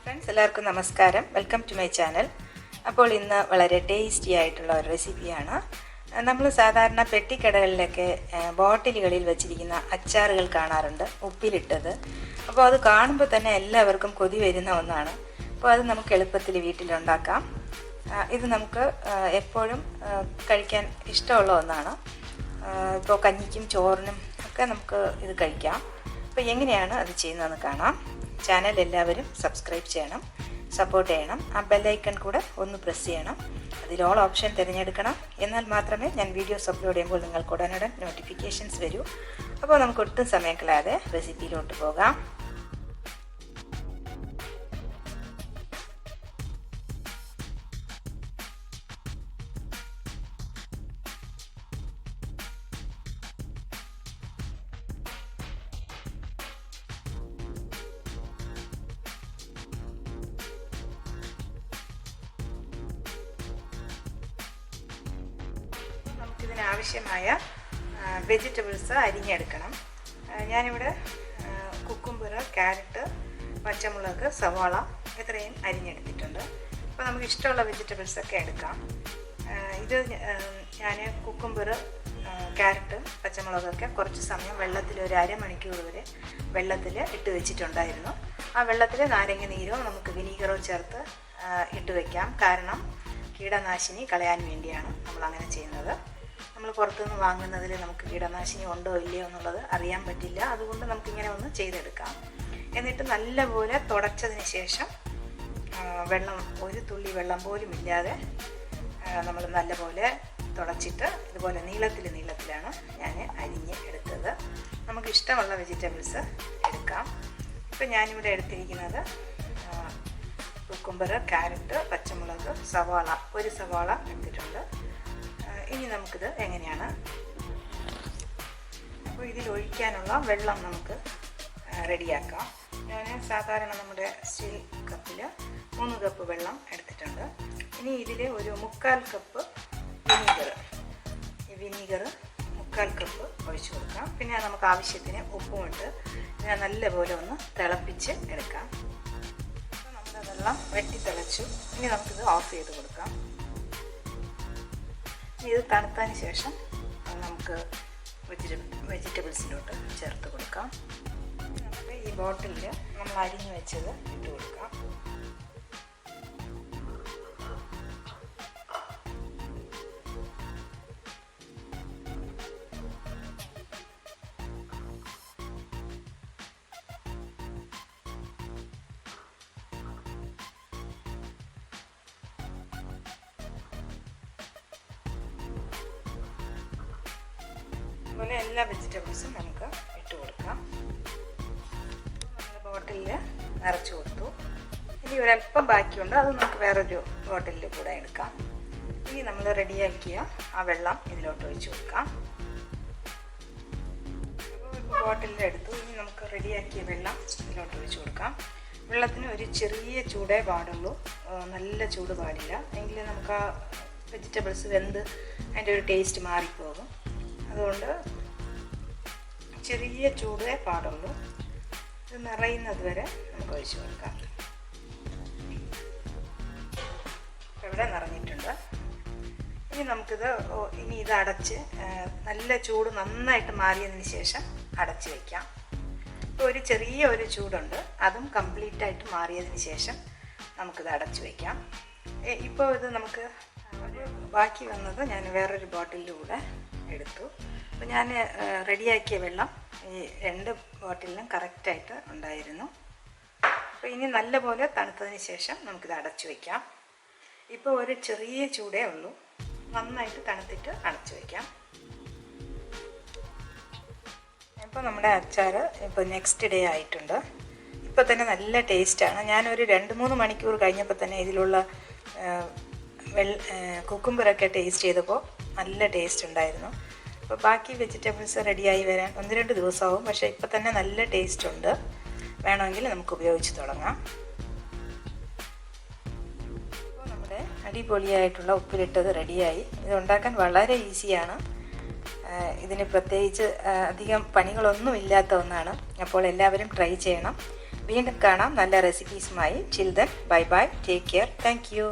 Friends എല്ലാവർക്കും നമസ്കാരം. Welcome to my channel. അപ്പോൾ ഇന്ന് വളരെ ടേസ്റ്റി ആയിട്ടുള്ള ഒരു റെസിപ്പിയാണ്. നമ്മൾ സാധാരണ പെട്ടിക്കടകളിലൊക്കെ ബോട്ടിലുകളിൽ വെച്ചിരിക്കുന്ന അച്ചാറുകൾ കാണാറുണ്ട്, ഉപ്പിലിട്ടത്. അപ്പോൾ അത് കാണുമ്പോൾ തന്നെ എല്ലാവർക്കും കൊതി വരുന്ന ഒന്നാണ്. അപ്പോൾ അത് നമുക്ക് എളുപ്പത്തിൽ വീട്ടിലുണ്ടാക്കാം. ഇത് നമുക്ക് എപ്പോഴും കഴിക്കാൻ ഇഷ്ടമുള്ള ഒന്നാണ്. ഇപ്പോൾ കഞ്ഞിക്കും ചോറിനും ഒക്കെ നമുക്ക് ഇത് കഴിക്കാം. അപ്പോൾ എങ്ങനെയാണ് അത് ചെയ്യുന്നതെന്ന് കാണാം. ചാനൽ എല്ലാവരും സബ്സ്ക്രൈബ് ചെയ്യണം, സപ്പോർട്ട് ചെയ്യണം. ആ ബെല്ലൈക്കൺ കൂടെ ഒന്ന് പ്രസ് ചെയ്യണം. അതിൽ ഓൾ ഓപ്ഷൻ തിരഞ്ഞെടുക്കണം. എന്നാൽ മാത്രമേ ഞാൻ വീഡിയോസ് അപ്ലോഡ് ചെയ്യുമ്പോൾ നിങ്ങൾക്ക് ഉടനടൻ നോട്ടിഫിക്കേഷൻസ് വരൂ. അപ്പോൾ നമുക്ക് ഒട്ടും സമയം കളയാതെ റെസിപ്പിയിലോട്ട് പോകാം. ഇതിനാവശ്യമായ വെജിറ്റബിൾസ് അരിഞ്ഞെടുക്കണം. ഞാനിവിടെ കുക്കുംബർ, ക്യാരറ്റ്, പച്ചമുളക്, സവാള ഇത്രയും അരിഞ്ഞെടുത്തിട്ടുണ്ട്. അപ്പോൾ നമുക്ക് ഇഷ്ടമുള്ള വെജിറ്റബിൾസൊക്കെ എടുക്കാം. ഇത് ഞാൻ കുക്കുംബർ, ക്യാരറ്റ്, പച്ചമുളകൊക്കെ കുറച്ച് സമയം വെള്ളത്തിൽ ഒരു അരമണിക്കൂർ വരെ വെള്ളത്തിൽ ഇട്ട് വെച്ചിട്ടുണ്ടായിരുന്നു. ആ വെള്ളത്തിൽ നാരങ്ങ നീരോ നമുക്ക് വിനീഗറോ ചേർത്ത് ഇട്ട് വയ്ക്കാം. കാരണം കീടനാശിനി കളയാൻ വേണ്ടിയാണ് നമ്മൾ അങ്ങനെ ചെയ്യുന്നത്. നമ്മൾ പുറത്തുനിന്ന് വാങ്ങുന്നതിൽ നമുക്ക് കീടനാശിനി ഉണ്ടോ ഇല്ലയോ എന്നുള്ളത് അറിയാൻ പറ്റില്ല. അതുകൊണ്ട് നമുക്കിങ്ങനെ ഒന്ന് ചെയ്തെടുക്കാം. എന്നിട്ട് നല്ലപോലെ തുടച്ചതിന് ശേഷം വെള്ളം, ഒരു തുള്ളി വെള്ളം പോലും ഇല്ലാതെ നമ്മൾ നല്ലപോലെ തുടച്ചിട്ട് ഇതുപോലെ നീളത്തിലാണ് ഞാൻ അരിഞ്ഞ് എടുത്തത്. നമുക്ക് ഇഷ്ടമുള്ള വെജിറ്റബിൾസ് എടുക്കാം. ഇപ്പം ഞാനിവിടെ എടുത്തിരിക്കുന്നത് കുക്കുംബർ, ക്യാരറ്റ്, പച്ചമുളക്, സവാള, ഒരു സവാള എടുത്തിട്ടുണ്ട്. ഇനി നമുക്കിത് എങ്ങനെയാണ്, അപ്പോൾ ഇതിൽ ഒഴിക്കാനുള്ള വെള്ളം നമുക്ക് റെഡിയാക്കാം. ഞാൻ സാധാരണ നമ്മുടെ സ്റ്റീൽ കപ്പിൽ 3 കപ്പ് വെള്ളം എടുത്തിട്ടുണ്ട്. ഇനി ഇതിൽ ഒരു 3/4 കപ്പ് വിനീഗർ 3/4 കപ്പ് ഒഴിച്ചു കൊടുക്കാം. പിന്നെ നമുക്ക് ആവശ്യത്തിന് ഉപ്പും ഇട്ട് ഇതിനെ നല്ലപോലെ ഒന്ന് തിളപ്പിച്ച് എടുക്കാം. അപ്പോൾ നമ്മുടെ വെള്ളം വെട്ടി തിളച്ചു. ഇനി നമുക്കിത് ഓഫ് ചെയ്ത് കൊടുക്കാം. ഇത് തണുത്തതിന് ശേഷം നമുക്ക് വെജിറ്റബിൾസിലോട്ട് ചേർത്ത് കൊടുക്കാം. നമുക്ക് ഈ ബോട്ടിലിൽ നമ്മൾ അരിഞ്ഞു വെച്ചത് ഇട്ട് കൊടുക്കാം. അതുപോലെ എല്ലാ വെജിറ്റബിൾസും നമുക്ക് ഇട്ട് കൊടുക്കാം. നമ്മൾ ബോട്ടിലിൽ നിറച്ച് കൊടുത്തു. ഇനി ഒരല്പം ബാക്കിയുണ്ട്, അത് നമുക്ക് വേറൊരു ബോട്ടിലിൽ കൂടെ എടുക്കാം. ഇനി നമ്മൾ റെഡിയാക്കിയ ആ വെള്ളം ഇതിലോട്ട് ഒഴിച്ച് കൊടുക്കാം. അപ്പോൾ ബോട്ടിലിൽ എടുത്തു. ഇനി നമുക്ക് റെഡിയാക്കിയ വെള്ളം ഇതിലോട്ട് ഒഴിച്ച് കൊടുക്കാം. വെള്ളത്തിന് ഒരു ചെറിയ ചൂടേ പാടുള്ളൂ, നല്ല ചൂട് പാടില്ല. എങ്കിൽ നമുക്ക് ആ വെജിറ്റബിൾസ് വെന്ത് അതിൻ്റെ ഒരു ടേസ്റ്റ് മാറിപ്പോകും. അതുകൊണ്ട് ചെറിയ ചൂടേ പാടുള്ളൂ. ഇത് നിറയുന്നത് വരെ നമുക്ക് ഒഴിച്ചു കൊടുക്കാം. ഇവിടെ നിറഞ്ഞിട്ടുണ്ട്. ഇനി ഇത് അടച്ച് നല്ല ചൂട് നന്നായിട്ട് മാറിയതിന് ശേഷം അടച്ച് വയ്ക്കാം. ഇപ്പോൾ ഒരു ചെറിയ ചൂടുണ്ട്, അതും കംപ്ലീറ്റായിട്ട് മാറിയതിന് ശേഷം നമുക്കിത് അടച്ച് വയ്ക്കാം. ഇപ്പോൾ ഇത് നമുക്ക് ബാക്കി വന്നത് ഞാൻ വേറൊരു ബോട്ടിലിലൂടെ എടുത്തു. അപ്പോൾ ഞാൻ റെഡിയാക്കിയ വെള്ളം ഈ 2 ബോട്ടിലിലും കറക്റ്റായിട്ട് ഉണ്ടായിരുന്നു. അപ്പോൾ ഇനി നല്ലപോലെ തണുത്തതിന് ശേഷം നമുക്കിത് അടച്ചു വയ്ക്കാം. ഇപ്പോൾ ഒരു ചെറിയ ചൂടേ ഉള്ളൂ, നന്നായിട്ട് തണുത്തിട്ട് അടച്ചു വയ്ക്കാം. ഇപ്പോൾ നമ്മുടെ അച്ചാർ ഇപ്പോൾ നെക്സ്റ്റ് ഡേ ആയിട്ടുണ്ട്. ഇപ്പോൾ തന്നെ നല്ല ടേസ്റ്റാണ്. ഞാനൊരു 2-3 മണിക്കൂർ കഴിഞ്ഞപ്പോൾ തന്നെ ഇതിലുള്ള കുക്കുംബറൊക്കെ ടേസ്റ്റ് ചെയ്തപ്പോൾ നല്ല ടേസ്റ്റ് ഉണ്ടായിരുന്നു. അപ്പോൾ ബാക്കി വെജിറ്റബിൾസ് റെഡിയായി വരാൻ 1-2 ദിവസമാവും. പക്ഷേ ഇപ്പോൾ തന്നെ നല്ല ടേസ്റ്റ് ഉണ്ട്. വേണമെങ്കിൽ നമുക്ക് ഉപയോഗിച്ച് തുടങ്ങാം. അപ്പോൾ നമ്മുടെ അടിപൊളിയായിട്ടുള്ള ഉപ്പിലിട്ടത് റെഡിയായി. ഇത് ഉണ്ടാക്കാൻ വളരെ ഈസിയാണ്. ഇതിന് പ്രത്യേകിച്ച് അധികം പണികളൊന്നും ഇല്ലാത്ത ഒന്നാണ്. അപ്പോൾ എല്ലാവരും ട്രൈ ചെയ്യണം. വീണ്ടും കാണാം നല്ല റെസിപ്പീസുമായി. Chill then bye bye, take care, thank U.